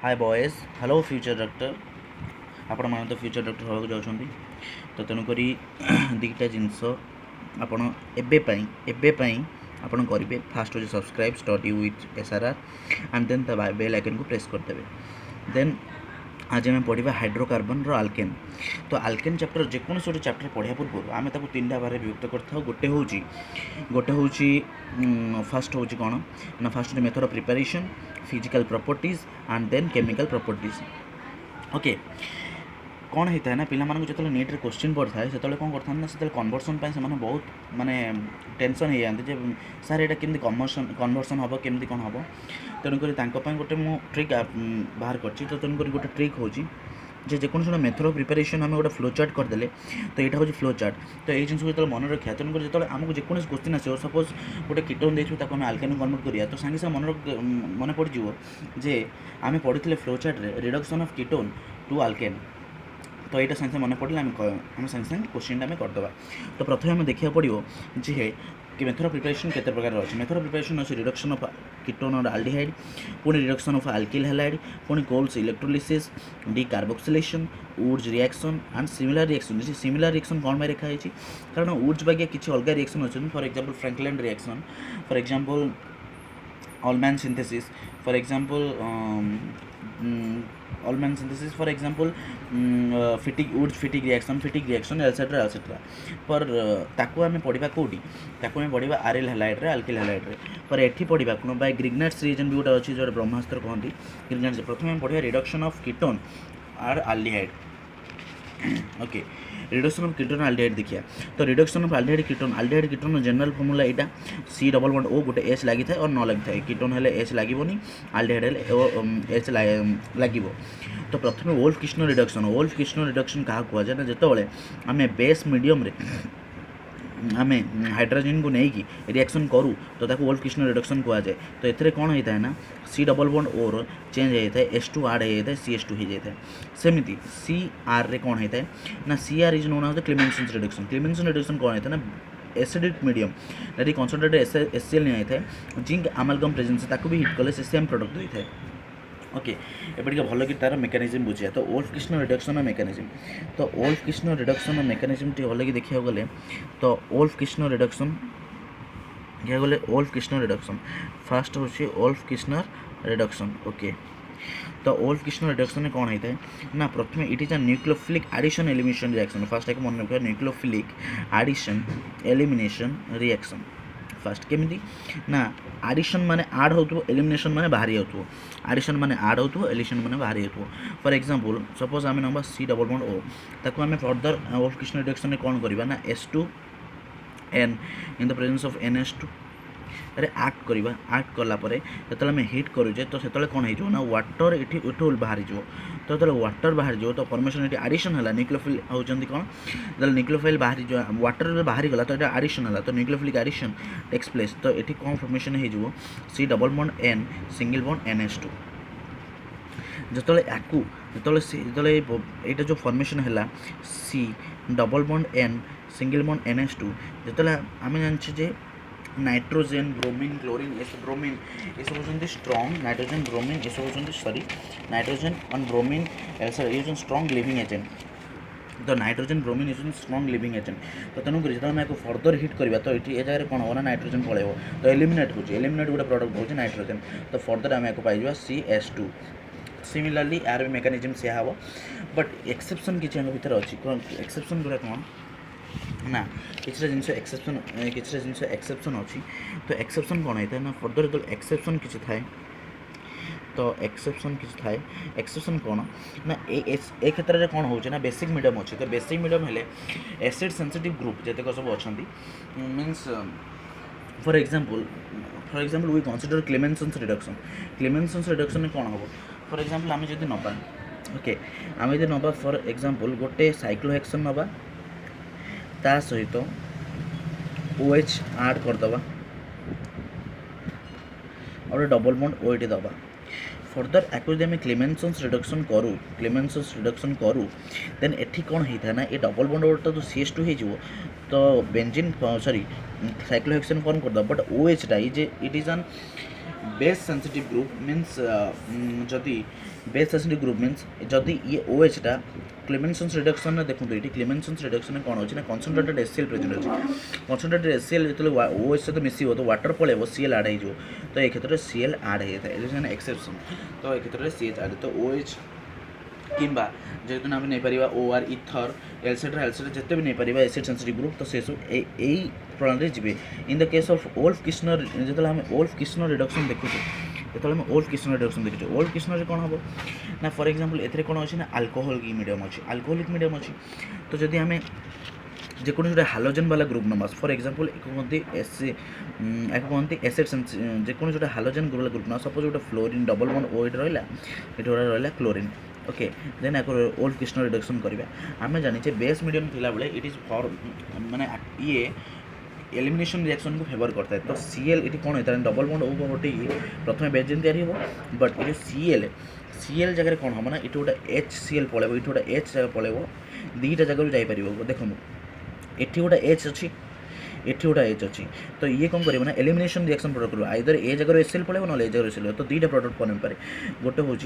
हाय boys hello future doctor आपण मान तो फ्यूचर डॉक्टर होगा जाउछंती तो तेणुक दुईटा जिनस आपण एबेपाई आपण करेंगे फास्ट हो subscribe study with SRR and then bell icon को प्रेस करदे देन आज आम पढ़ा हाइड्रोकार्बन आल्केन तो आल्केन चैप्टर जेकोसी गोटे चैप्टर पढ़ा पूर्व आम ताको तीन टा बारे विभक्त करता गोटे हूँ फास्ट हूँ कौन ना first method of preparation physical properties and then chemical properties okay कौन होता है ना पिला मानक जो नीट क्वेश्चन पड़ता है से कौन करता ना से कन्वर्सन से बहुत माने टेंशन हो जाते सार यहाँ केमती कन्वर्सन हम केमती कौन हम तेणुक गोटे मु ट्रिक बाहर कर तो तेणुक गोटे ट्रिक हूँ जेको गोटे मेथड ऑफ प्रिपरेशन आम गोटे फ्लो चार्ट करदे तो यहाँ हूँ फ्लो चार्ट तो ये जिन जो मन रखा तेणुक जो आमको जेको क्वेश्चन आसो सपोज गोटे कीटोन देखिए आम आल्केन कन्वर्ट करिया तो सांगे सांगे मन पड़ो जे आम पढ़ी फ्लो चार्ट रे reduction of ketone to alkane तो यहाँ सागे मन पड़े आम सागे सागे क्वेश्चन आम करदे तो प्रथम आम देखा पड़ो जे कि मेथड ऑफ प्रिपरेशन केते प्रकार अच्छे मेथड ऑफ प्रिपरेशन अच्छे रिडक्शन ऑफ कीटोन और आल्डिहाइड पुणी रिडक्शन ऑफ अल्किल हैलाइड पुणी Kolbe's electrolysis decarboxylation Wurtz reaction and similar reaction जैसे सिमिलर रिएक्शन कौन में रेखा है कारण वुड्स बागे किसी अलग रिएक्शन अच्छे for example Franklin reaction for example Ullmann synthesis for example Ullmann synthesis for example Fittig Wurtz Fittig reaction etcetera पर ताकू आम पढ़ा कौटी ताकू आम पढ़ा आरएल हैलाइड रे अल्किल हैलाइड रे पर एठी पढ़ा कौन बाय ग्रिग्नाट्स रिएजन भी गोटे अच्छी जो ब्रह्मास्त्र कहती ग्रिग्नाट्स प्रथम आम पढ़ा रिडक्शन ऑफ कीटोन और aldehyde okay reduction of ketone aldehyde देखिए तो reduction of aldehyde ketone general formula यहाँ सी डबल बॉन्ड ओ गोटे एच लगी था और न लगी था कीटोन हेले एच लगोनी आल्डिहाइड एच लगे तो प्रथम वोल्फ किस्नो रिडक्शन क्या कहुए ना जिते आम बेस मीडियम रे आम हाइड्रोजन को लेकिन रिएक्शन करूँ तो ताको वोल्फ किस्नो रिडक्शन कहुए तो ये कौन होता है ना सी डबल बॉन्ड ओर चेंज होता है H2 आड होता है CH2 हो जाता है सेमती सी आर रे कौन होता है ना C R is known as the Clemmensen reduction कौन होता है ना एसिडिक मीडियम यदि कन्सनट्रेटेड HCl नहीं होता है जिंक अमालगम प्रेजेंस ताको भी हिट कले से सेम प्रोडक्ट होता है ओके एपटिके भल कि तार मेकानिजम बुझिया तो वोल्फ किस्नो रिडक्शन मेकानिजम तो Wolff Kishner reduction mechanism T भल कि देखा गले तो वोल्फ किस्नो रिडक्शन क्या गले वोल्फ किस्नो रिडक्शन फास्ट हूँ वोल्फ किस्नो रिडक्शन ओके तो वोल्फ किस्नो रिडक्शन में कौन होता है ना प्रथम it is a nucleophilic addition elimination reaction first एक मन रखा nucleophilic addition elimination reaction first केमिति ना एडिशन माने आड हो एलिमिनेशन माने बाहरी हो एडिशन माने आड हो एलिमिनेशन माने बाहरी हो फॉर एग्जांपल सपोज आम number C double bond O ताको आम फर्दर वोल्फ किस्नो रिडक्शन में कौन करबा ना H2N in the presence of NH2 अरे एक्ट करवा एक्ट कलापर जो आम हिट करुचे तो से कौन हो ना वाटर ये बाहरी जो तो जो वाटर बाहरी जो तो फॉर्मेशन ये एडिशन है न्यूक्लियोफिल होती कौन जो न्यूक्लियोफाइल बाहरी जो वाटर बाहरी गला तो ये एडिशन है तो न्यूक्लियोफिलिक एडिशन टेक्स प्लेस तो ये कौन फॉर्मेशन हो C double bond N single bond NH2 जो जो यहाँ जो फॉर्मेशन है C double bond N single bond NH2 जो आम जाने नाइट्रोजेन ब्रोमीन क्लोरीन ये सब ब्रोमीन ये सब होती स्ट्रॉन्ग नाइट्रोजेन ब्रोमीन ये सब होती सॉरी नाइट्रोजेन और ब्रोमीन ये स्ट्रॉन्ग लिविंग एजेंट तो नाइट्रोजेन ब्रोमीन ये स्ट्रॉन्ग लिविंग एजेंट तो तेणुक जो आम फर्दर हिट करवा तो ये जगह कौन होगा ना नाइट्रोजेन पलैब तो एलिमिनेट गोटे प्रोडक्ट हो नाइट्रोजेन तो फर्दर आम पाइबा CH2 सिमिलरली यार भी मेकानिजम से हम बट एक्सेप्शन किसी भर अच्छी एक्सेप्शन गुड़ा कौन ना किसी जिन एक्सेप्शन अच्छी तो एक्सेप्शन कौन होता है ना फर्दर जो एक्सेप्शन किसी थाए तो एक्सेप्शन किसी थाए एक्सेप्शन कौन ना ए क्षेत्र में कौन हो ना बेसिक मीडियम अच्छे तो बेसिक मीडियम हेले एसिड सेंसिटिव ग्रुप जितक सब अच्छा means for example we consider Clemmensen's reduction में कौन हम फॉर एग्जांपल आम जब नवा ओके आम जब नवा फॉर एग्जांपल गोटे साइक्लोहेक्सन नवा ता सहित OH आड करदे और डबल बॉन्ड OH दबा फर्दर आकु आम क्लेमेंसन्स रिडक्शन करूँ देन एठी कौन होता है ना ये डबल बॉन्ड ओटा तो CH2 हो तो बेंजीन सॉरी साइक्लोहेक्सेन फॉर्म करदे बट OH टा it is an base sensitive group means जदि बेस सेंसिटिव ग्रुप मीन्स जदि ये OH टा क्लेमेंसन्स रिडक्शन देखो ये क्लेमेंसन्स रिडक्शन कौन होची ना कंसंट्रेटेड HCl प्रेजेंट अछि कंसंट्रेटेड HCl जो OH सहित मिसिबो तो वाटर पळेबो Cl ऐड हो तो ए क्षेत्र में Cl ऐड होता है इट इज एन एक्सेप्शन तो ए क्षेत्र में CH ऐड तो OH किंबा जेहेतु आम नहीं पार OR इथर एलसेट्रा जिते भी नहीं पार एसिड सेंसिटिव ग्रुप तो से सब यही प्रणाली जी in the case of Wolff Kishner जो आम ओल्फ किस्नर रिडक्शन देखुचे जो आम ओल्फ किस्नर रिडक्शन देखुचे ओल्फ किस्नर कौन हम ना फॉर एग्जांपल एथे कौन अच्छी ना अल्कोहलिक मीडियम अच्छी अल्कोहलिक मीडियम अच्छी तो जदि आम जेकोसी गोटे हालोजेन वाला ग्रुप नमास फॉर एग्जांपल एक कहते कहते एसिड जेकोसी गोटे हालोजेन वाला ग्रुप ना सपोज गोटे फ्लोरीन डबल बॉन्ड O ये रहा रहा chlorine okay then Wolff Kishner reduction करवा आम जाने बेस मीडियम थिला बेले इट इज फॉर माने ये एलिमिनेशन रिएक्शन को फेवर करता है तो Cl ये कौन होता है डबल बॉन्ड O गोटे प्रथम बेंजीन तैयारी हो बट ये Cl जगह कौन हम ना ये गोटे HCl पलैब ये गोटे H जगह पलैब दुईटा जगह जापर देखो ये गोटे H अच्छी एटी गोटे H अच्छी तो ये कौन करेगा ना एलिमिनेशन रिएक्शन प्रोडक्ट करेगा आइदर ए जगह HCl पड़ेगा ना ए जगह HCl तो दुईटा प्रोडक्ट बन पारे गोटे हूँ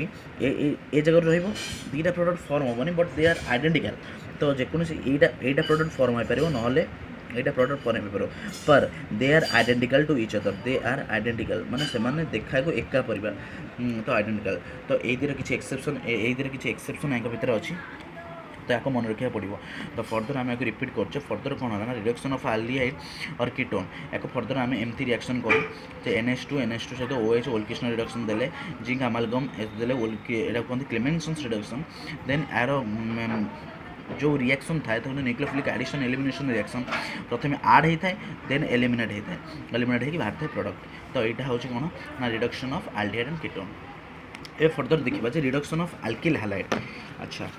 ए जगह रुईटा प्रोडक्ट फर्म हेनी बट दे आर आइडेंटिकल तो जेकोसी एटा प्रोडक्ट फर्म हो पार ना यहाँ प्रोडक्ट फर्म हो पार पर they are identical to each other they are identical माने से देखा को एका परिबा तो आइडेंटिकल तो ये किसी एक्सेप्शन किसी एक्सेप्शन यहाँ भितर अच्छी तो या मन रखा पड़ो तो फर्दर आम आपको रिपीट कर फर्दर कौन है ना रिडक्शन ऑफ एल्डिहाइड और कीटोन या फर्दर आम एमती रिएक्शन करूँ NH2 सहित OH ओल्फ किस्नर रिडक्शन देले जिंक अमालगम देले यहाँ कहते क्लेमेंसन्स रिडक्शन देन यार जो रिएक्शन थाए तो न्यूक्लियोफिलिक एडिशन एलिमिनेशन रिएक्शन प्रथम ऐड होता है देन एलिमिनेट होता है एलिमिनेट होकर बाहर था प्रोडक्ट तो यहाँ हूँ कौन ना reduction of aldehyde and ketone A further देखा रिडक्शन ऑफ अल्किल हैलाइड अच्छा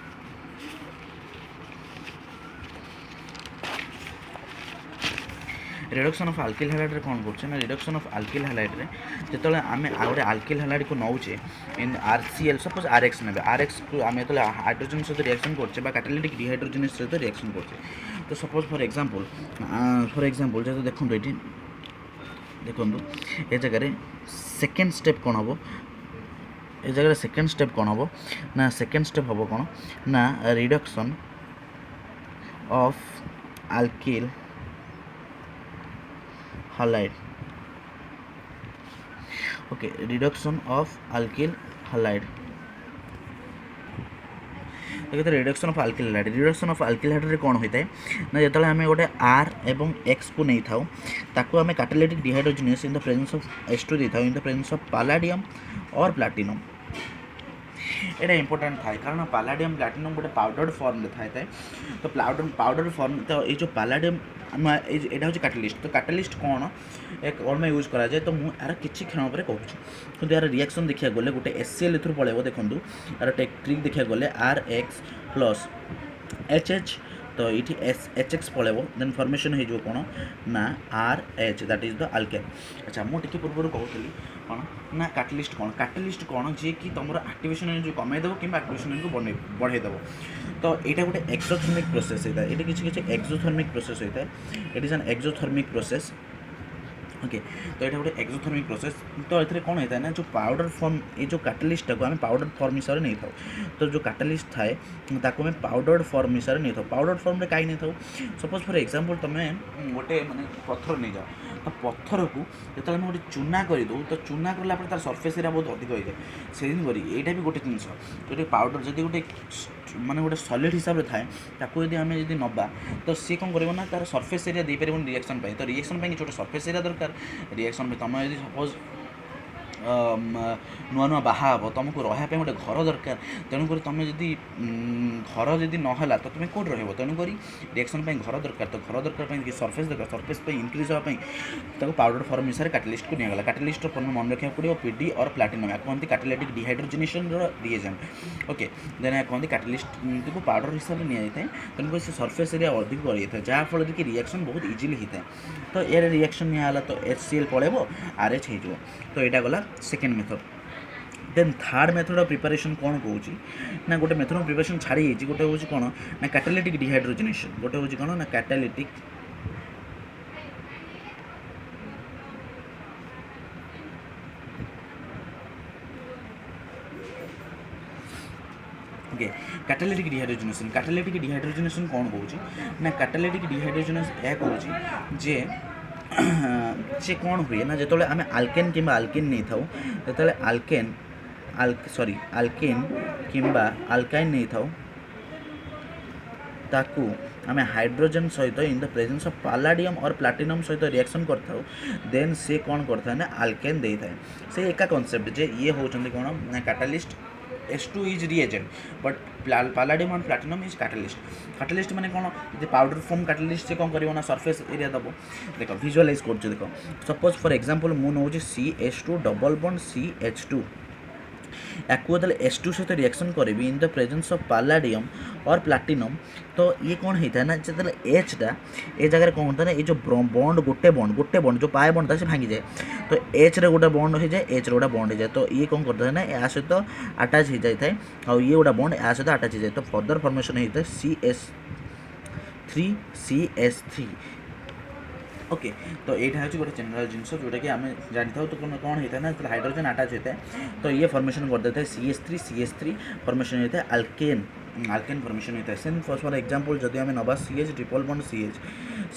रिडक्शन ऑफ अल्किल हैलाइड रे कौन करछे ना रिडक्शन ऑफ अल्किल हैलाइड रे जेतले आमे गोटे अल्किल हैलाइड को नौचे इन RCl सपोज RX ने RX को आमे जेतले हाइड्रोजन सहित रिएक्शन करछे बा कैटालिटिक डिहाइड्रोजनेस सहित रिएक्शन करछे तो सपोज फॉर एग्जांपल जैसे देखंतु एठी देखंतु ए जगह सेकेंड स्टेप कौन हम ए जगह सेकेंड स्टेप कौन हम ना सेकेंड स्टेप हम कौन ना reduction of alkyl halide okay reduction of alkyl halide देखते reduction of alkyl halide reduction of alkyl halide कौन होता है ना जो आम गोटे R एवं X को नहीं था ताको आम catalytic dehydrogenase in the presence of H2 देता in the presence of palladium और प्लैटिनम এটা ইম্পর্টাট থাকে কারণ পালাডিয়াম প্লাটিনম গোটে পাউডার ফর্ম থাকে তো পাউডার ফর্ম তো এই যে পালাডিয়াম এটা হচ্ছে ক্যাটালিস্ট তো ক্যাটালিস্ট কোণ কর্ম यूज करा जाए तो मुझे यार किसी क्षण पर कहूँ कि यार रिएक्शन देखा गले गोटे HCl एथुर पलैब देखूँ यार ट्रिक देखा गले RX प्लस HH तो ये HX पलैब देन फर्मेसन हो कौन ना RH that is the alkane अच्छा मुझे पूर्व कहूँ कौन ना कैटालिस्ट कौन जी कि तुम एक्टिवेशन एनर्जी कमेदेव कि एक्टिवेशन एनर्जी को बढ़ेदेव तो यहाँ गोटे एक्सोथर्मिक प्रोसेस होता है ये किसी एक्सोथर्मिक प्रोसेस होता है it is an exothermic process okay तो यहाँ गोटे एक्सोथर्मिक प्रोसेस तो ये कौन होता है ना जो पाउडर फॉर्म ये जो कैटालिस्ट को आम पाउडर फॉर्म हिसाब से नहीं था तो जो कैटालिस्ट थाए ताको आम पाउडर फॉर्म हिसाब से नहीं था पाउडर फॉर्म कहीं नहीं था सपोज फॉर एग्जांपल तुम्हें गोटे माने पत्थर नहीं जाओ तो पत्थर को जो गोटे चूना करदे तो चूना कला तार सरफेस एरिया बहुत अधिक हो जाए से यहाँ भी गोटे जिनस जो पाउडर जब गोटे माने गोटे सॉलिड हिसाब से थाए ताको यदि आम यदि नवा तो सी कौन कर ना तार सरफेस एरिया दे पारे रिएक्शन तो रिएक्शन छोटे सरफेस एरिया दरकार रिएक्शन तुम यदि सपोज नुआ नुआ बाहा तुमको रहा गोटे घर दरकार तेणुक तुम जदि घर जदि नहला तो तुम कौट रही तेणुक रिएक्शन घर दरकार तो घर दरकार सरफेस दरकार सरफेस इनक्रीज हाँपाई पाउडर फॉर्म हिसाब से कैटालिस्ट को निगला कैटालिस्ट फॉर्म मन रखा पड़ो PD और प्लैटिनम या कहते catalytic dehydrogenation reagent okay then या कहते कैटालिस्ट को पाउडर हिसाब से नि जाए तेणुक से सरफेस एरिया अधिक बढ़ी जाए जहाँफल कि रिएक्शन बहुत इजिली होता है तो यार रिएक्शन निगला तो HCl पलैब RH हो तो यहाँ गला second method then third method of preparation कौन कौन ना गोटे मेथड ऑफ प्रिपरेशन छाड़ी गोटे हूँ कौन ना कैटालिटिक डिहाइड्रोजनेशन गोटे हूँ कौन ना कैटालिटिक ओके कैटालिटिक डिहाइड्रोजनेशन कौन कौच ना कैटालिटिक डिहाइड्रोजनेशन यह कौच जे से कौन हुए ना जो आम आल्केन कि आल्किन नहीं था जो आल्केन आल्किन कि आल्काइन नहीं था ताकू आम हाइड्रोजन सहित इन द प्रेजेंस ऑफ पालाडियम और प्लाटिनम सहित रिएक्शन करथाउ देन से कौन करता है ना आल्केन दे थाए से एका कॉन्सेप्ट जे ये होचंदी कौन ना catalyst H2 is reagent but palladium और प्लाटिनम इज कैटालिस्ट माने कौन जे पाउडर फॉर्म कैटालिस्ट से कौन करियो ना सरफेस एरिया दबो देखो विजुअलाइज करछ देखो सपोज फॉर एग्जांपल मु नौ CH2 डबल बॉन्ड CH2 याकू जो H2 सहित रिएक्शन करी इन द प्रेजेंस ऑफ पालाडियम और प्लाटिनम तो ये कौन होता है ना जो एचटा ए जगह कौन होता है ये जो बॉन्ड गोटे बॉन्ड जो पाए बॉन्ड था से भांगी जाए तो एच रे गोटे बॉन्ड हो जाए एच रे गोटे बॉन्ड हो जाए तो ये कौन करता है ना या सहित अटैच हो जाए और ये गोटे बॉन्ड या सहित अटैच हो जाए तो फर्दर फॉर्मेशन होता है CH3 ओके तो यहाँ हूँ गोटे जनरल जिनस जोटा कि आम जानी था तो कौन होता है ना हाइड्रोजन अटैच होता है तो ये फॉर्मेशन कर देता है CH3 फॉर्मेशन होता है आल्केन फॉर्मेशन होता है सेम फॉर एग्जांपल जदि आम नवा CH ट्रिपल बॉन्ड CH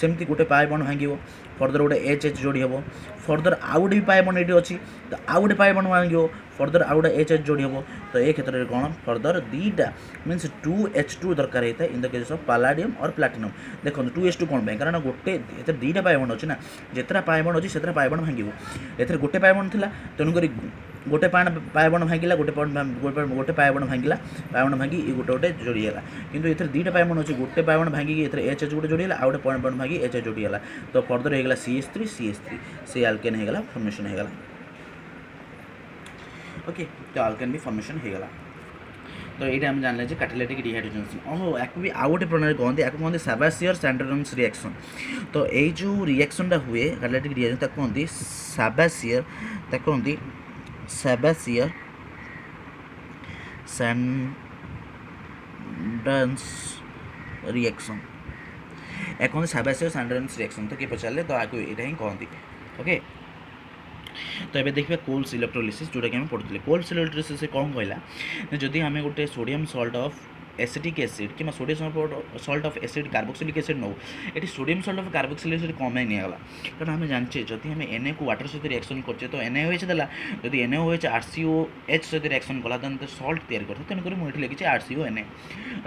सेमती गोटे पाए बॉन्ड भांग फर्दर गोटे H जोड़ी हम फर्दर आउ गोटे भी पाए बॉन्ड ये अच्छी तो आउ गोटे पाए बॉन्ड भांग फर्दर आउ गोटे H जोड़ी हम तो ये क्षेत्र में कौन फर्दर दीटा मीन्स 2H2 दरकार होता है इन द केस ऑफ पालाडियम और प्लाटिनम देखो 2H2 कौन कारण गोटे दीटा पाए बॉन्ड अच्छी ना जितना पाए बॉन्ड अच्छी से पाए बॉन्ड भांग ए गोटे पाए बॉन्ड थी तेणुक गोटे पाए बॉन्ड भांगिला गोटे पाए बॉन्ड भांगी ये गोटे गोटे जोड़ीगला किंतु ये दीटा पाए बॉन्ड अच्छी गोटे पाए बॉन्ड भांगी H गोटे जोड़ीगला आउ गोटे बॉन्ड भांगी H जोड़ीगला तो फर्दर होगा CH3 से आल्केन होगा फॉर्मेशन होगा ओके तो आल्केन भी फॉर्मेशन होगा तो ये आम जान ले कैटालिटिक डिहाइड्रोजनेशन ओहो या भी आउ गोटे प्रणाली कहते या कहते साबासियर सैंड्रेन्स रिएक्शन तो ये जो रिएक्शनटा हुए कैटालिटिक डिहाइड्रोजन कहते साबासियर कहते साबासियर सैंड्रेन्स रिएक्शन या कहते साबासियर सैंड्रेन्स रिएक्शन तो किए पचारे तो आपको यहाँ ही कहती ओके तो ये देखिए कोल्स इलेक्ट्रोलिसिस जोटा कि पढ़ुले कोल्स इलेक्ट्रोलिसिस से कौन कहला जदि आम गोटे sodium salt of acetic acid कि sodium salt of acid carboxylic acid नौ ये sodium salt of carboxylic acid कम निगला कारण आम जानचे जदि आम Na को वाटर सहित रिएक्शन करचे तो NaOH देला जदि NaOH RCOH सहित रिएक्शन कला तो सल्ट तैयार करते तेणुक मुझे लिखी RCONA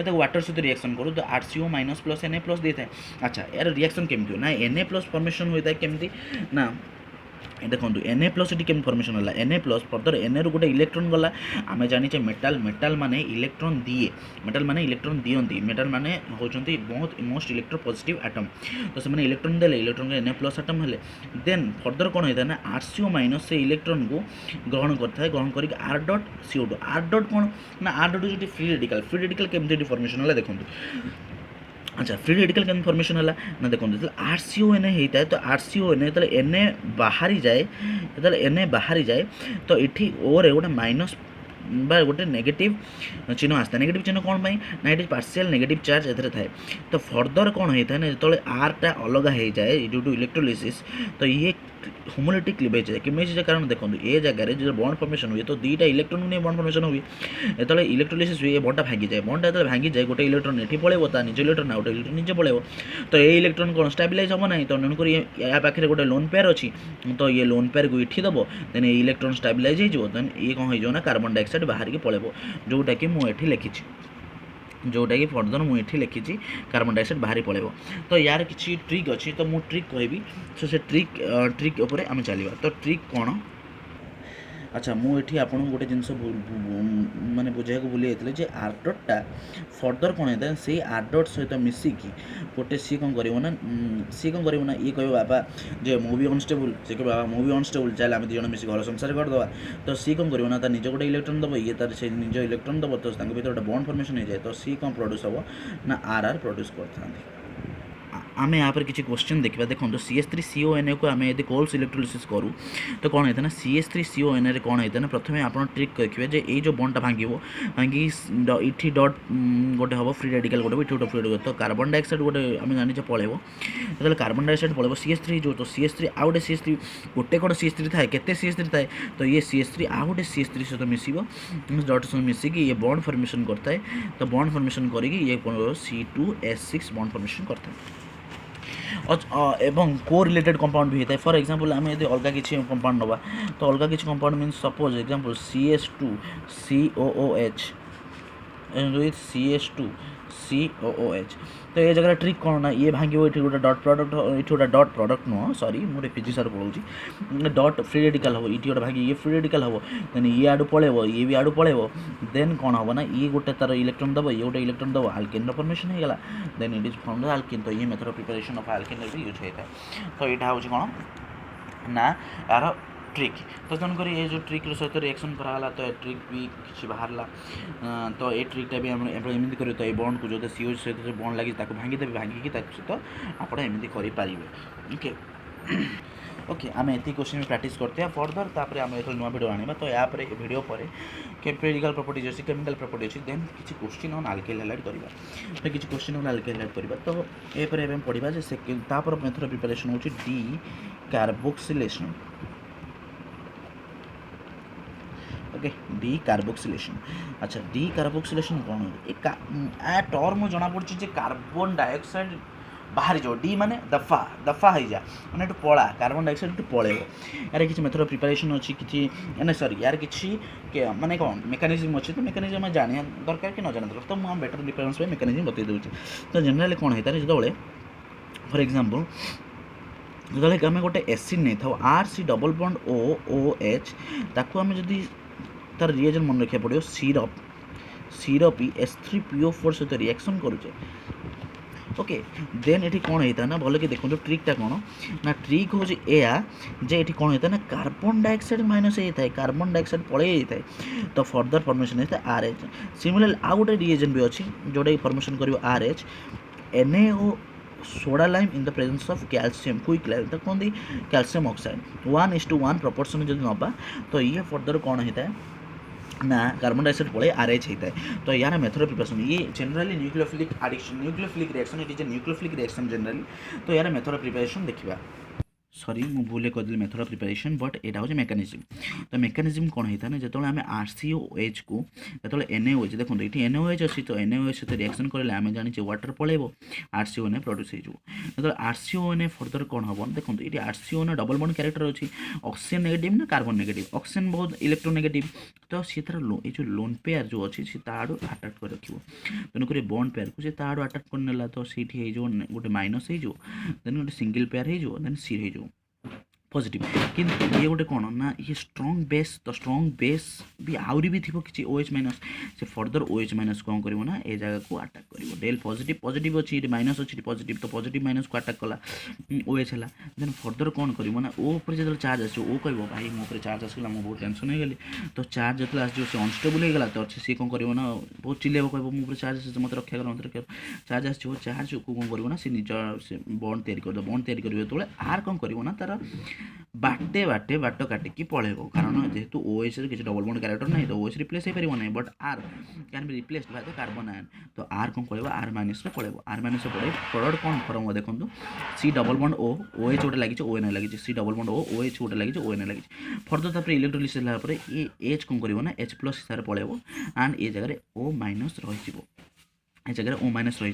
तो वाटर सहित रिएक्शन करूँ तो RCO minus plus Na plus देता है अच्छा यार रिएक्शन केमती ना Na प्लस फॉर्मेशन होता है केमती ना देखो Na प्लस ये केम फॉर्मेशन है Na प्लस फर्दर Na रू गोटे इलेक्ट्रॉन गला आम जाने मेटाल माने इलेक्ट्रॉन दिए मेटाल माने इलेक्ट्रॉन दियंती मेटाल माने होचंती बहुत मोस्ट इलेक्ट्रो पॉजिटिव एटम तो से इलेक्ट्रॉन देले इलेक्ट्रॉन के Na प्लस एटम हेले देन फर्दर कौन होता है ना RCO माइनस से इलेक्ट्रॉन को ग्रहण करता है ग्रहण करके R dot CO2 R dot कौन ना R डॉट जो फ्री रेडिकल केमती फॉर्मेशन है देखो अच्छा फ्री रेडिकल केन फॉर्मेशन है ना देखो जो RCONA होता है तो RCONA जो Na बाहरी जाए जो Na बाहरी जाए तो ये ओरे गोटे माइनस बा गोटे नेगेटिव चिन्ह आसता है नेगेटिव चिन्ह कौन पाई ना ये पार्शियल नेगेटिव चार्ज एथरे थाए तो फर्दर कौन होता है ना जो आरटा अलग हो जाए ड्यू टू इलेक्ट्रोलिसिस तो ये होमोलिटिक क्लीवेज है क्लीवेज कारण देखो ये जगह जो बॉन्ड फॉर्मेशन हुए तो दुईटा इलेक्ट्रॉन नहीं बॉन्ड फॉर्मेशन हुए जो इलेक्ट्रोलिसिस हुए बॉन्डटा भांगी जाए बॉन्डटा जो भांगी जाए गोटे इलेक्ट्रॉन ये पड़ेगा ता निज इलेक्ट्रॉन गोटे इलेक्ट्रॉन निजे पड़ेगा तो ये इलेक्ट्रॉन कौन स्टेबिलाइज हम ना तो तेणुक या पाखे गोटे लोन पेयर अच्छी तो ये लोन पेयर को इठी दब देन ये इलेक्ट्रॉन स्टेबिलाइज हो देन ये कौन हो कार्बन डाइऑक्साइड बाहर की पड़ेगा जोटा कि मुझे लिखी जोटा कि फर्दर मुझे लिखी कार्बन डाइऑक्साइड बाहरी पड़ेगा तो यार किसी ट्रिक अच्छी तो मुझे ट्रिक कहबी सो से ट्रिक उपर आम चलवा तो ट्रिक कौन अच्छा मुझे आपको गोटे जिनस माने बुझाई भूली जाते आर डॉटा फर्दर कौन होता है से आर डॉट सहित मिसिकी गोटे सी कौन करना ये कह बाबा जे मूवी अनस्टेबल सी कह बाबा मूवी अनस्टेबल चल आम दिज मिसिक घर संसार करदे तो सी कौन करना तार निज गोटे इलेक्ट्रॉन दब ये तार से निज इलेक्ट्रॉन दब तो भर गोटे बॉन्ड फॉर्मेशन हो जाए तो सी कौन प्रोड्यूस हम ना आर प्रोड्यूस करते आम यहाँ पर किसी क्वेश्चन देखा देखो CH3CONA को आम यदि कोल्स इलेक्ट्रोलिसिस करूँ तो कौन होता है CH3CONA रे कौन होता है प्रथम आप ट्रिक देखिए जे ये जो बॉन्डटा भांगी इठी डट गोटे हम फ्री रेडिकल गोटे इठी गोटे फ्री रेडिकल तो कार्बन डाइऑक्साइड गोटे आम जाने पलैब जो कार्बन डाइऑक्साइड पलैब CH3 जो तो CH3 आउ गोटे CH3 गोटे कौन CH3 थाए केते CH3 थाए तो ये CH3 आउ गोटे CH3 सहित मिसिब डट सहित मिसिकी ये बॉन्ड फॉर्मेशन करता है तो बॉन्ड फॉर्मेशन करिकी ये C2H6 बॉन्ड फॉर्मेशन करता है एवं को रिलेटेड कंपाउंड भी होता है फॉर एग्जांपल आम यदि अलग किसी कंपाउंड नवा तो अलग किसी compound mean suppose example CH2COOH with CH2COOH तो ये जगह ट्रिक कौन ना ये भांगे ये गोटे डट प्रोडक्ट ये गोटे डट प्रोडक्ट नुह सॉरी मुझे फिजिक्स आड़ पढ़ाऊँ डट फ्री रेडिकल हम ये गोटे भांगे ये फ्री रेडिकल हम देन ये आड़ पलैब ये भी आड़ पलैब देन कौन हम ना ये गोटे तार इलेक्ट्रॉन दब ये गोटे इलेक्ट्रॉन दब आल्केन फॉर्मेशन हो गला then it is formed alkane तो ये method of preparation of alkane भी यूज होता है तो यहाँ हूँ कौन ना यार ट्रिक तो तेणुक ये जो ट्रिक सहित रिएक्शन कराला तो ट्रिक भी किसी बाहर तो ये ट्रिकटा भी एमती कर तो ये बॉन्ड को जो CO सहित जो बॉन्ड लगी भांगीदेवी भांगिकी सहित आप एमती करें ओके ओके आम ये क्वेश्चन में प्रैक्टिस करते हैं फर्दर तापर आम जो नुआ वीडियो आने तो यहाँ पर वीडियो पर केमिकल प्रॉपर्टीज अच्छी केमिकल प्रॉपर्टी अच्छी देन किसी क्वेश्चन ऑन अल्काइल हैलाइड करवा तो किसी क्वेश्चन ऑन अल्काइल हैलाइड करवा तो ये पढ़ा जे सेकेंड तापर मेथड प्रिपरेशन होची D carboxylation okay D carboxylation अच्छा डी कार्बोक्सिलेशन कौन है टर्म जना पड़ी कार्बन डाइऑक्साइड बाहरी जाओ डी माने दफा दफा हो जा मैंने पला कार्बन डाइऑक्साइड पलैब यार किसी मेथड प्रिपरेशन अच्छी किसी ना सॉरी यार किसी माने कौन मेकानिज्म अच्छी तो मेकानिज्म जाना दरकार कि न जाना दरकार तो मुझे बेटर प्रिपरेशन मेकानिज्म बतई दूसरी तो जनरली कौन होता है जो फॉर एग्जांपल जो आम गोटे एसिड नहीं था RC डबल बॉन्ड OOH ताकू आम जदि तार रिएजेंट मन रखा पड़ो सिरप H3PO4 सहित रिएक्शन करुचे ओके देन ये कौन होता है ना भल कि देखो ट्रिकटा कौन ना ट्रिक हूँ या जे ये कौन होता है ना कार्बन डाइऑक्साइड माइनस होता है कार्बन डाइऑक्साइड पलि जाता है तो फर्दर फॉर्मेशन होता है RH सिमिलरली आउ गोटे रिएजेंट भी अच्छी जोटा फॉर्मेशन कर RH NaO soda lime in the presence of calcium quick lime तो कहते कैल्शियम ऑक्साइड 1:1 प्रपोर्शन जो नवा तो ये फर्दर कौन होता है ना कार्बन डाइऑक्साइड पड़े RH होता है तो यार मेथड प्रिपरेशन ये generally nucleophilic addiction nucleophilic reaction it is a nucleophilic reaction generally तो यार मेथड प्रिपरेशन देखा सॉरी मु भूल कर मेथड ऑफ प्रिपरेशन बट यहाँ हूँ मेकानिज्म तो मेकानिज्म कौन होता है जो आम RCOH को जो NaOH देखो ये NaOH अच्छी तो NaOH सहित रिएक्शन करें आम जाने वाटर पलैब RCONA प्रोड्यूस हो RCONA फर्दर कौन हम देखो ये RCONA डबल बॉन्ड कैरेक्टर अच्छी ऑक्सीजन नेगेटिव ना कार्बन नेगेटिव ऑक्सीजन बहुत इलेक्ट्रोनेगेटिव तो सी तार ये जो लोन पेयर जो अच्छी सी ताड़ आट्राक्ट कर रखिए तेणुक बॉन्ड पेयर को ताड़ आट्राक्ट करनेला तो सीठी गोटे माइनस हो देन गोटे सिंगल पेयर हो देन सी हो पॉजिटिव किंतु ये गोटे कौन ना ये स्ट्रॉन्ग बेस तो स्ट्रॉन्ग बेस भी आहरी भी थी किसी OH माइनस से फर्दर OH माइनस कौन कर ना ए जगह को अटैक कर डेल पॉजिटिव पॉजिटिव अच्छी माइनस अच्छी पॉजिटिव तो पॉजिटिव माइनस को अटैक कला OH है देन फर्दर कौन कर ना ओ जो चार्ज आस कह भाई मो चार्ज आसला मुझे बहुत टेंशन हो गली तो चार्ज जो आस अनस्टेबल हो गला तो सी कौन कर ना बहुत चिल्लेब कह मो चार्ज आस मत रक्षा कर मत रक्षा चार्ज आस चार्ज को कौन कर ना सी निज बॉन्ड तैयारी कर बॉन्ड तैयारी कर जो आर कौन कर ना तार बाटे बाटे बाट काटिकी पलैब कारण जेहेतु OH किसी डबल बॉन्ड कैरेक्टर नहीं तो OH रिप्लेस हो पार नहीं but R can be replaced by the carbon ion तो R कौन पलैब R माइनस पलैब R माइनस पड़े प्रोडक्ट कौन फॉर्म देखो C double bond O OH गोटे लगी ONA लगी C double bond O OH गोटे लगी ONA लगी फर्दर तापर इलेक्ट्रोलिसिस ये H कौन कर ना H प्लस हिसाब से पलैब एंड ये जगह O माइनस रही ए जगह O माइनस रही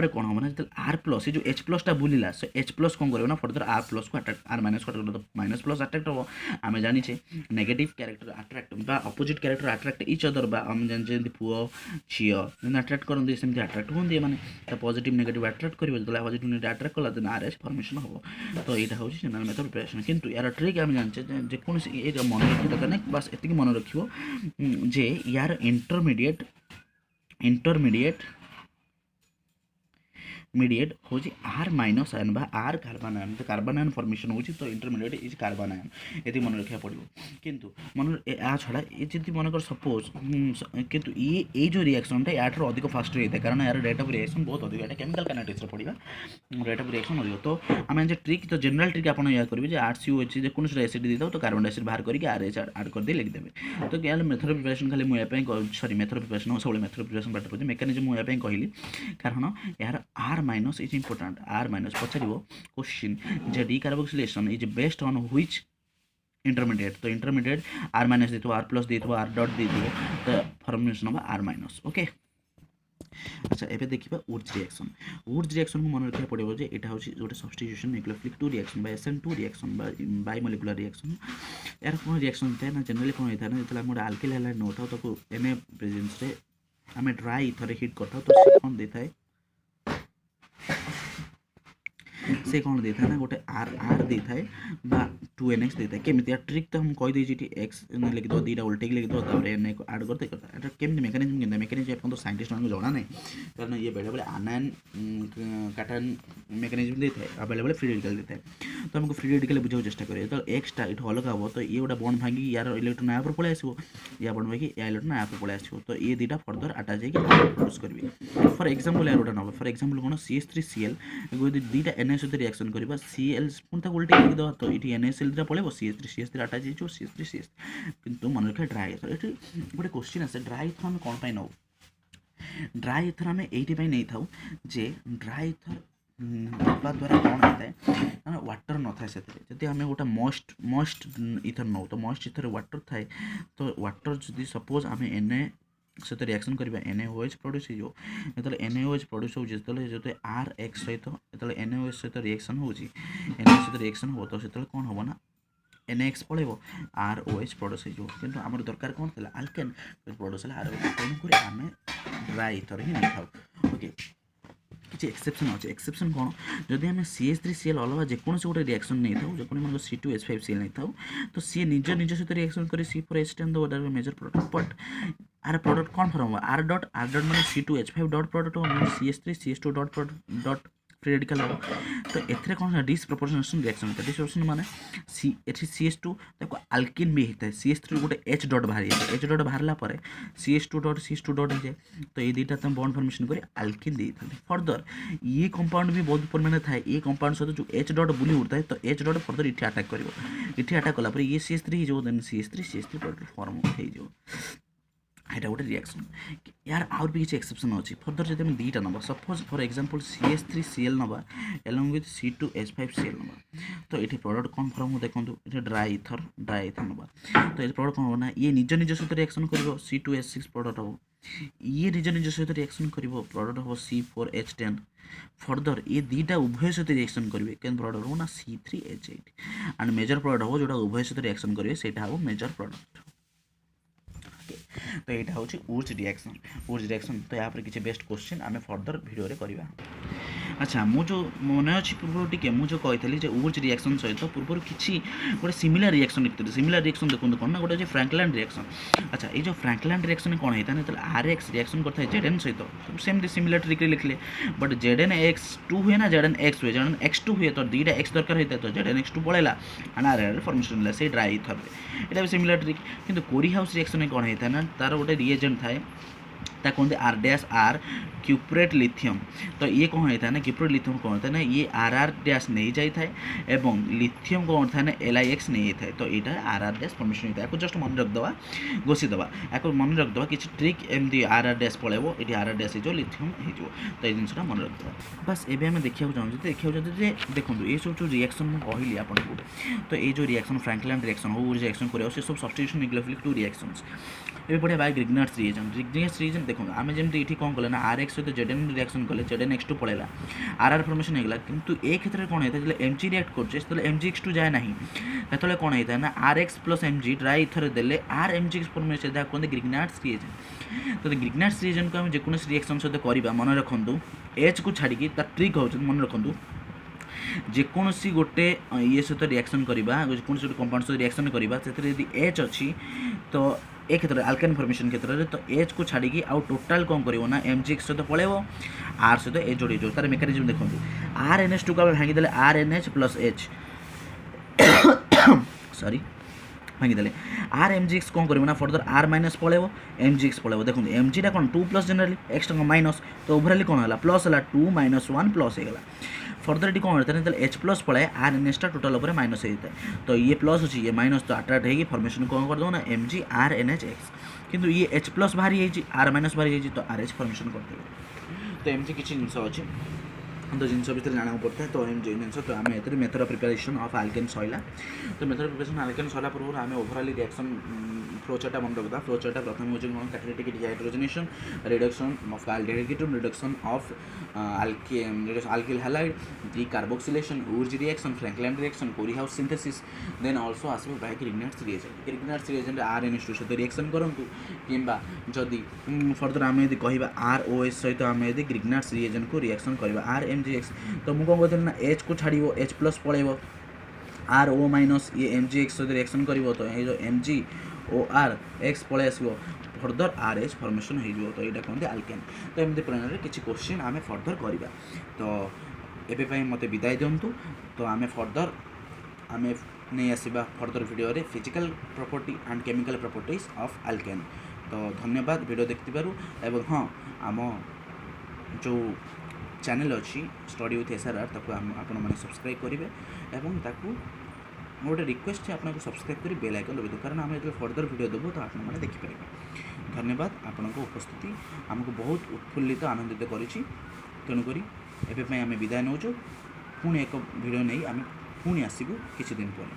कौन हम ना जो R प्लस ये जो H प्लसटा बुलिला सो H प्लस कौन कर ना फर्दर R प्लस को अट्राक्ट R माइनस को अट्राक्ट तो माइनस प्लस अट्राक्ट हम आम जाने नेगेटिव कैरेक्टर अट्राक्ट बा अपोजिट कैरेक्टर अट्राक्ट इच अदर बा आम जाने पुओ झी अट्राक्ट करते सेमती अट्राक्ट होंगे मैंने तो पॉजिटिव नेगेटिव अट्राक्ट करेंगे जो पॉजिटिव नेगेटिव अट्राक्ट कला देन RH फॉर्मेशन हम तो यहाँ हूँ जनरल मेथड प्रिपरेशन किंतु यार ट्रिक आम जाने जेकोसी ये मन रखी दरकार नहीं बस एति मन रखियो जे यार इंटरमीडिएट इंटरमीडिएट हूँ आर माइनस आयन बा आर कार्बन आयन तो कार्बन आयन फॉर्मेशन होची तो इंटरमीडिएट इज कार्बन आयन ये मन रखा पड़ो किंतु मन या छड़ा ये जी मनकर सपोज किंतु ये जो रिएक्शनटा या अधिक फास्ट होता है कारण यार रेट ऑफ रिएक्शन बहुत अधिक है केमिकल काइनेटिक्स पढ़ा रेट ऑफ रिएक्शन अधिक तो आम ट्रिक तो जनरल ट्रिक आप करेंगे आरसीयू अच्छी जो कौन एसिड देता तो कार्बन डाइऑक्साइड बाहर करके आर एच आड कर लिखिदेवे तो क्या मेथड प्रिपरेशन खाली मुझे सॉरी मेथड प्रिपरेशन सब मेथड प्रिपरेशन पाठ पढ़े मेकानिजम मुझे कहली कारण यार R minus is important R minus पचार क्वेश्चन जे decarboxylation is based on which intermediate तो इंटरमीडिएट आर माइनस देते आर प्लस देते आर डॉट देते तो फॉर्मुलेशन हम आर माइनस ओके। अच्छा एबे देखिबा वुड्स रिएक्शन को मन रखा पड़ो जे एटा होची गोटे substitution nucleophilic 2 reaction by SN2 reaction by molecular reaction यार कोन रिएक्शन होता है ना जनरली कोन होता है ना जतला मोड अल्किल हैलाइड नोट हो तो Na प्रेजेंस रे हमें ड्राई इथर हिट करता तो से कोन देता है से कौन देता है ना गोटे आर आर देता है बा 2NX देता है केमिति ट्रिक तो हम कह देछि एक्स लिख दो दीटा उल्टे लिख दो तारे Na को ऐड करते करता एटा केमिति मेकानिज्म केनता मेकानिज्म अपन तो साइंटिस्ट मान को जाना नहीं कारण ये बेले बेले आनायन काटन मेकानिज्म देता है बेले बेले फ्री रेडिकल देता है तो हमको फ्री रेडिकल बुझाव चेष्टा करिए तो एक्स टा इट अलग हम तो ये गोटे बॉन्ड भांगी यार इलेक्ट्रॉन या पर पळे आसीबो या बॉन्ड भांगी या इलेक्ट्रॉन या पर पळे आसीबो तो ये दीटा फर्दर अटैच होके प्रोड्यूस करबे फॉर एग्जांपल यार गोटे नबो फॉर एग्जांपल कोन CH3Cl यदि दीटा Na सहित रिएक्शन करबा Cl पुन तक उल्टे लिख दो तो इटी NaCl दीटा पळेबो CH3 अटैच हो CH3 किंतु मन रखा ड्राई एथर एटी गोटे क्वेश्चन आसे ड्राई एथर हम कोन पाई नौ ड्राई एथर हम एटी पाई नै थाउ जे ड्राई एथर द्वारा कौन होता है वाटर न था से जब आम गोटे मस्ट इथर नौ तो मस्ट इथर वाटर थाए तो वाटर जदि सपोज आम Na सहित रिएक्शन करवा NaOH प्रोड्यूस हो जो NaOH प्रोड्यूस हो जो RX सहित जो NaOH सहित रिएक्शन हो सहित रिएक्शन हो तो से कौन हम ना NaX पड़ेबो ROH प्रोड्यूस हो किंतु आमर दरकार कौन था आल्केन प्रोड्यूस है ROH तेणुक आम ड्राई इथर ही नहीं था ओके किसी एक्सेप्शन अच्छे एक्सेप्शन कौन जदि आम CH3Cl अलग जेकोसी गोटे रिएक्शन नहीं था जो मन C2H5Cl नहीं था तो सी निज निज सहित रिएक्शन कर C4H10 दो major product but R product कौन फॉर्म होगा आर डॉट माने C2H5 डॉट प्रोडक्ट हो CH3 CH2 dot free radical हो तो एथरे कौन डिसप्रपोर्शनेशन रिएक्शन होता है डिसप्रपोर्शन माने सी एठी CH2 ताको अल्किन भी होता है CH3 गोटे H डॉट बाहरी है H डॉट बाहरला पर CH2 डॉट CH2 डॉट हो जाए तो ये दीटा तुम बॉन्ड फॉर्मेशन करे अल्किन दे था फर्दर ये कंपाउंड भी बहुत परिमाण थाए ये कंपाउंड सहित जो H डॉट बुली उड़ता है तो H डॉट फर्दर इठी अटैक करिवो इठी अटैक कला पर ये CH3 जो देन CH3 डॉट फॉर्म हो जो यहाँ गोटे रिएक्शन यार आउर भी किसी एक्सेप्शन अच्छी फर्दर जब आम दुईटा नवा सपोज फॉर एग्जांपल CH3Cl नवा एलॉन्ग विथ C2H5Cl नवा तो ये प्रोडक्ट कौन फॉर्म हो देखो ये ड्राई इथर नवा तो ये प्रोडक्ट कौन होना ये निज निज सहित रिएक्शन कर C2H6 प्रोडक्ट हम ये निज निज सहित रिएक्शन कर प्रोडक्ट हम C4H10 फर्दर ये दुईटा उभय सहित रिएक्शन करेंगे क्या प्रोडक्ट हो ना C3H8 एंड मेजर प्रोडक्ट हो जो उभय सहित रिएक्शन करेंगे सेटा हो मेजर प्रोडक्ट तो यहाँ हूँ वुड्स रिएक्शन तो यहाँ पर किसी बेस्ट क्वेश्चन आम फर्दर वीडियो रे करवा अच्छा मु जो मन अच्छी पूर्व टी मुझे कही वुड्स रिएक्शन सहित पूर्व किसी गोटे सिमिलर रिएक्शन लिखते सिमिलर रिएक्शन देखो कौन ना गोटे फ्रैंकलैंड रिएक्शन अच्छा ये जो फ्रैंकलैंड रिएक्शन कौन होता है RX रिएक्शन करता है Zn सहित सेमती सिमिलर ट्रिक लिखले बट ZnX2 हुए ना ZnX हुए ZnX2 हुए तो दुईटा X दरकार होता है तो ZnX2 पड़ेगा एंड R फॉर्मेशन से ड्राई इथर यहाँ भी सिमिलर ट्रिक किंतु कोरी हाउस रिएक्शन कौन होता है ना तार गोटे रिएजेंट थाए ता कहते R' क्यूप्रेट लिथियम तो ये कौन होता है ना क्यूप्रेट लिथियम कौन होता है ना ये R' नहीं जाए एवं लिथियम कौन होता है ना LiX नहीं जाए तो यहाँ R' फॉर्मेशन होता है जस्ट मन रखिदेवा घोषीदेवा या मन रखिदेवा किसी ट्रिक एमती R' पलैब ये R' हो लिथियम हो तो ये जिनसा मन रखिदेवा बस एवं आम देखा चाहते देखो ये सब जो रिएक्शन कहली आपको तो ये जो रिएक्शन फ्रैंकलैंड रिएक्शन हो रिएक्शन कर सब सब्स्टिट्यूशन न्यूक्लियोफिलिक 2 रिएक्शंस ये बढ़िया बाय ग्रिग्नार्ड्स रिएजेंट देखो आम जमी ये कौन कले ना RX सहित Zn रिएक्शन कले ZnX2 पड़ेगा RR फॉर्मेशन होगा किंतु ए क्षेत्र में कौन होता है जो Mg रिएक्ट कर MgX2 जाए ना जो कौन होता है ना RX plus Mg dry ether देले RMgX फॉर्मेशन जहाँ कहते ग्रिग्नार्ड्स रिएजेंट तो ग्रिग्नार्ड्स रिएजेंट को आम जेकोसी रिएक्शन सहित करवा मन रखु H को छाड़ी ट्रिक हो मन रखु जेकोसी गोटे ये सहित रिएक्शन करवा जेकोसी गोटे कंपाउंड सहित रिएक्शन करवा से यदि H अच्छी तो ए क्षेत्र आल्केन फॉर्मेशन क्षेत्र में तो एच को छाड़ी आउ टोटाल कौन कर एमजीएक्स सहित पलैब आर सहित एच जोड़ी तार मेकानिजम देखो RNH2 को भांगीदे RNH प्लस एच सॉरी भांगीदे RMGX कौन कर फर्दर R माइनस पलैब MGX पलैब देखो MG कौन 2 प्लस जनरली एक्स माइनस तो ओवरअली कौन है प्लस है 2 माइनस 1 प्लस होगा फर्दर ये कौन होता है एच प्लस पलाए RNH टोटाल उपर माइनस होता है तो ये प्लस अच्छी ये माइनस तो अट्राक्ट होगी फॉर्मेशन कौन कर दो ना MG RNHX किंतु ये H प्लस बाहरी R माइनस बाहरी तो RH फॉर्मेशन करते तो एमती किसी जिनस अच्छे तो जिनस भितर जाना पड़ता है तो जिनस तो आम a method of preparation of alkane सैला तो मेथड ऑफ प्रिपरेशन आल्केन सैला पूर्व आम ओवरऑल रिएक्शन फ्लोचार्ट मन रखा फ्लोचार्ट प्रथम हूँ कौन catalytic dehydrogenation reduction of aldehyde reduction of alkyl halide decarboxylation Urge reaction Franklin reaction Cory-House synthesis then also आसो bye Grignard's reagent Grignard's reagent RNH2 सहित रिएक्शन करंतु किंबा जदि फर्दर आम यदि कहबा ROS सहित आम यदि Grignard's reagent को रिएक्शन करबा RMGX तो मु कोन कहथि ना H को छाड़िबो H प्लस पळेबो RO माइनस ये MGX सहित रिएक्शन करिवो तो ये जो MgOR पळे आसीबो फर्दर RH फॉर्मेशन हो तो यहाँ कहते आल्केन तो एमती प्रणाली किसी क्वेश्चन आम फर्दर करवा तो एवं मत विदाय दिंतु तो आम फर्दर आम नहीं आसवा फर्दर वीडियो रे physical property and chemical properties of Alcaine तो धन्यवाद वीडियो देखिबारु एवं हाँ आम जो चैनल अच्छी स्टडी विथ SRR ताको आपण माने सब्सक्राइब करेंगे एवं ताको गोटे रिक्वेस्ट है आपको सब्सक्राइब कर बेल आइकन दबे कारण आम जो फर्दर वीडियो देवो तो आपने देखिपारे धन्यवाद आपण उपस्थिति आमको बहुत उत्फुल्लित आनंदित करी तेणुक एवं आम विदाय नौ पुणी एक वीडियो नहीं आम पुणी आसबू किछि दिन पर।